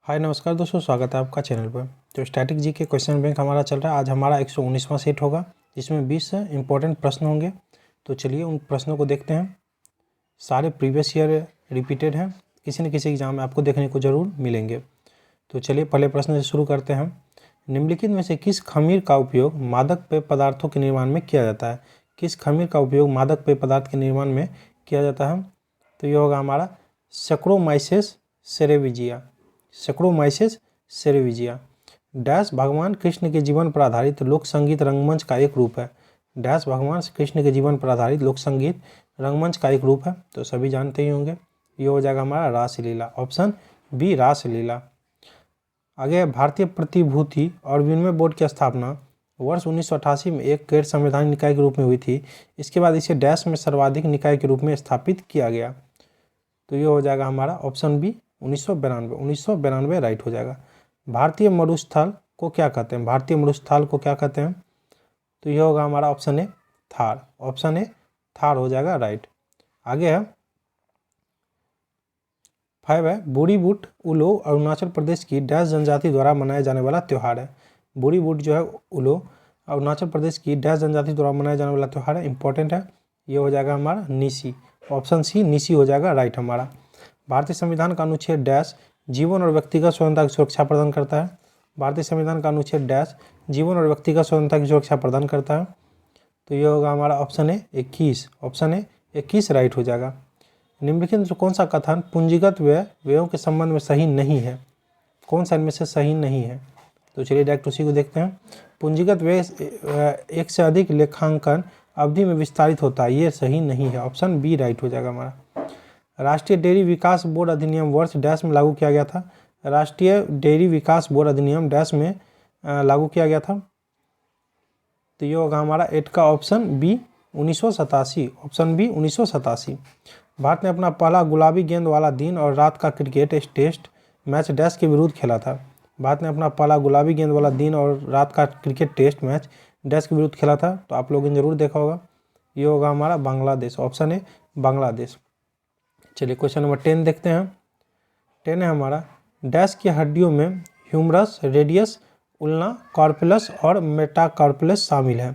हाय नमस्कार दोस्तों, स्वागत है आपका चैनल पर। तो स्टैटिक जी के क्वेश्चन बैंक हमारा चल रहा है। आज हमारा 119वां सेट होगा, जिसमें 20 इंपॉर्टेंट प्रश्न होंगे। तो चलिए उन प्रश्नों को देखते हैं। सारे प्रीवियस ईयर रिपीटेड हैं, किसी न किसी एग्जाम में आपको देखने को ज़रूर मिलेंगे। तो चलिए पहले प्रश्न से शुरू करते हैं। निम्नलिखित में से किस खमीर का उपयोग मादक पेय पदार्थों के निर्माण में किया जाता है? किस खमीर का उपयोग मादक पेय पदार्थ के निर्माण में किया जाता है? तो ये होगा हमारा सैक्रोमाइसेस सेरेविजिया। सैक्रोमाइसेस सेरेविजिया डैश भगवान कृष्ण के जीवन पर आधारित लोक संगीत रंगमंच का एक रूप है। डैश भगवान कृष्ण के जीवन पर आधारित लोक संगीत रंगमंच का एक रूप है। तो सभी जानते ही होंगे, ये हो जाएगा हमारा रासलीला। ऑप्शन बी रासलीला। आगे, भारतीय प्रतिभूति और विनिमय बोर्ड की स्थापना वर्ष 1988 में एक गैर संवैधानिक निकाय के रूप में हुई थी। इसके बाद इसे डैश में सर्वाधिक निकाय के रूप में स्थापित किया गया। तो ये हो जाएगा हमारा ऑप्शन बी 1992 राइट हो जाएगा। भारतीय मरुस्थल को क्या कहते हैं? भारतीय मरुस्थल को क्या कहते हैं? तो ये होगा हमारा option A Thar. Option A Thar हो जाएगा राइट। आगे है 5 है बुरी बुट उलो अरुणाचल प्रदेश की डैश जनजाति द्वारा मनाया जाने वाला त्यौहार है। बुरी बुट जो है उलो अरुणाचल प्रदेश की डैश जनजाति द्वारा मनाया जाने वाला त्यौहार है। इंपॉर्टेंट है। ये हो जाएगा हमारा निसी। ऑप्शन सी निसी हो जाएगा राइट हमारा। भारतीय संविधान का अनुच्छेद डैश जीवन और व्यक्तिगत स्वतंत्रता की सुरक्षा प्रदान करता है। भारतीय संविधान का अनुच्छेद डैश जीवन और व्यक्तिगत स्वतंत्रता की सुरक्षा प्रदान करता है। तो ये होगा हमारा option A 21। Option A 21 right हो जाएगा। निम्नलिखित में कौन सा कथन पूंजीगत व्ययों के संबंध में सही नहीं है? कौन सा इनमें से सही नहीं है? तो चलिए डायरेक्ट उसी को देखते हैं। पूंजीगत व्यय एक से अधिक लेखांकन अवधि में विस्तारित होता है, ये सही नहीं है। ऑप्शन बी राइट हो जाएगा हमारा। राष्ट्रीय डेयरी विकास बोर्ड अधिनियम वर्ष डैश में लागू किया गया था। राष्ट्रीय डेयरी विकास बोर्ड अधिनियम डैश में लागू किया गया था। तो ये होगा हमारा 8 का ऑप्शन बी 1987। Option B 1987। भारत ने अपना पहला गुलाबी गेंद वाला दिन और रात का क्रिकेट टेस्ट मैच डैश के विरुद्ध खेला था। भारत ने अपना पहला गुलाबी गेंद वाला दिन और रात का क्रिकेट टेस्ट मैच डैश के विरुद्ध खेला था। तो आप लोगों ने जरूर देखा होगा। ये होगा हमारा बांग्लादेश। Option A Bangladesh. चलिए क्वेश्चन नंबर 10 देखते हैं। 10 है हमारा डैश की हड्डियों में ह्यूमरस, रेडियस, उल्ना, कॉर्पुलस और मेटाकॉर्पुलस शामिल है।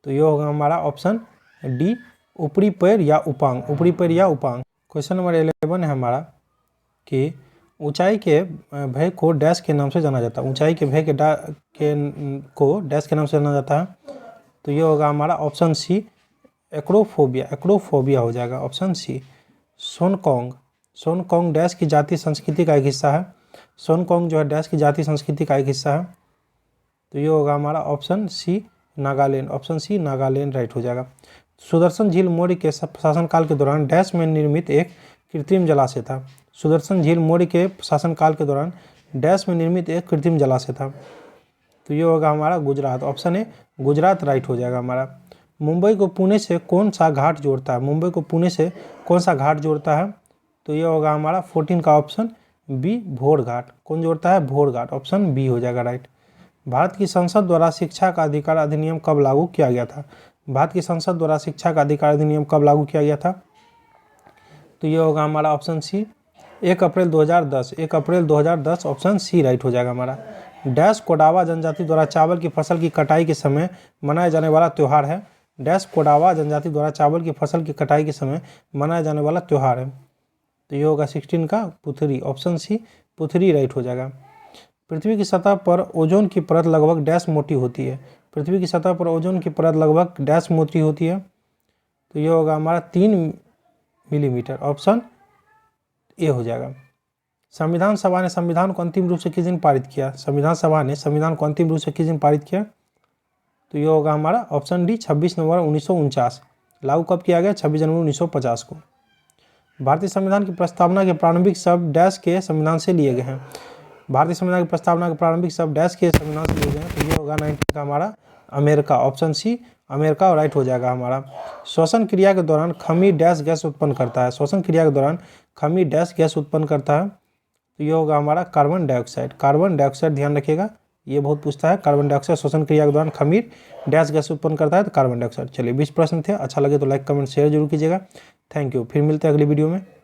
तो ये होगा हमारा ऑप्शन डी ऊपरी पैर या उपांग। ऊपरी पैर या उपांग। क्वेश्चन नंबर 11 है हमारा कि ऊंचाई के भय को डैश के नाम से जाना जाता है। ऊंचाई के भय को डैश के नाम से जाना जाता है। तो ये होगा हमारा ऑप्शन सी एक्रोफोबिया। एक्रोफोबिया हो जाएगा ऑप्शन सी। सोनकोंग डैश की जातीय संस्कृति का एक हिस्सा है। सोनकोंग जो है डैश की जातीय संस्कृति का एक हिस्सा है। तो ये होगा हमारा option C Nagaland. Option C Nagaland right हो जाएगा। सुदर्शन झील मौर्य के शासनकाल के दौरान डैश में निर्मित एक कृत्रिम जलाशय था। सुदर्शन झील मौर्य के शासनकाल के दौरान डैश में निर्मित एक कृत्रिम जलाशय था। तो ये होगा हमारा Gujarat. Option A Gujarat right हो जाएगा हमारा। मुंबई को पुणे से कौन सा घाट जोड़ता है? मुंबई को पुणे से कौन सा घाट जोड़ता है? तो ये होगा हमारा 14 का ऑप्शन बी भोर घाट। कौन जोड़ता है? भोर घाट। ऑप्शन बी हो जाएगा राइट। भारत की संसद द्वारा शिक्षा का अधिकार अधिनियम कब लागू किया गया था? भारत की संसद द्वारा शिक्षा का अधिकार अधिनियम कब लागू किया गया था? तो ये होगा हमारा ऑप्शन सी 1 अप्रैल 2010। 1 अप्रैल 2010 ऑप्शन सी राइट हो जाएगा हमारा। डैश कोडावा जनजाति द्वारा चावल की फसल की कटाई के समय मनाया जाने वाला त्यौहार है। डैश कोडावा जनजाति द्वारा चावल की फसल की कटाई के समय मनाया जाने वाला त्यौहार है। तो ये होगा 16 का पुथरी। ऑप्शन सी पुथरी राइट हो जाएगा। पृथ्वी की सतह पर ओजोन की परत लगभग डैश मोटी होती है। पृथ्वी की सतह पर ओजोन की परत लगभग डैश मोटी होती है। तो ये होगा हमारा 3 मिलीमीटर। ऑप्शन ए हो जाएगा। संविधान सभा ने संविधान को अंतिम रूप से किस दिन पारित किया? संविधान सभा ने संविधान को अंतिम रूप से किस दिन पारित किया? तो ये होगा हमारा ऑप्शन डी 26 नवंबर 1949। लागू कब किया गया? 26 जनवरी 1950 को। भारतीय संविधान की प्रस्तावना के प्रारंभिक शब्द डैश के संविधान से लिए गए हैं। भारतीय संविधान की प्रस्तावना के प्रारंभिक शब्द डैश के संविधान से लिए गए हैं। तो ये होगा 19 का हमारा America. Option C America right हो जाएगा हमारा। श्वसन क्रिया के दौरान खमीर डैश गैस उत्पन्न करता है। श्वसन क्रिया के दौरान खमीर डैश गैस उत्पन्न करता है। तो ये होगा हमारा कार्बन डाइऑक्साइड। कार्बन डाइऑक्साइड ध्यान रखिएगा, ये बहुत पूछता है। कार्बन डाइऑक्साइड श्वसन क्रिया के दौरान खमीर डैश गैस उत्पन्न करता है, तो कार्बन डाइऑक्साइड। चलिए 20 प्रश्न थे। अच्छा लगे तो लाइक कमेंट शेयर जरूर कीजिएगा। Thank you. फिर मिलते हैं अगली वीडियो में।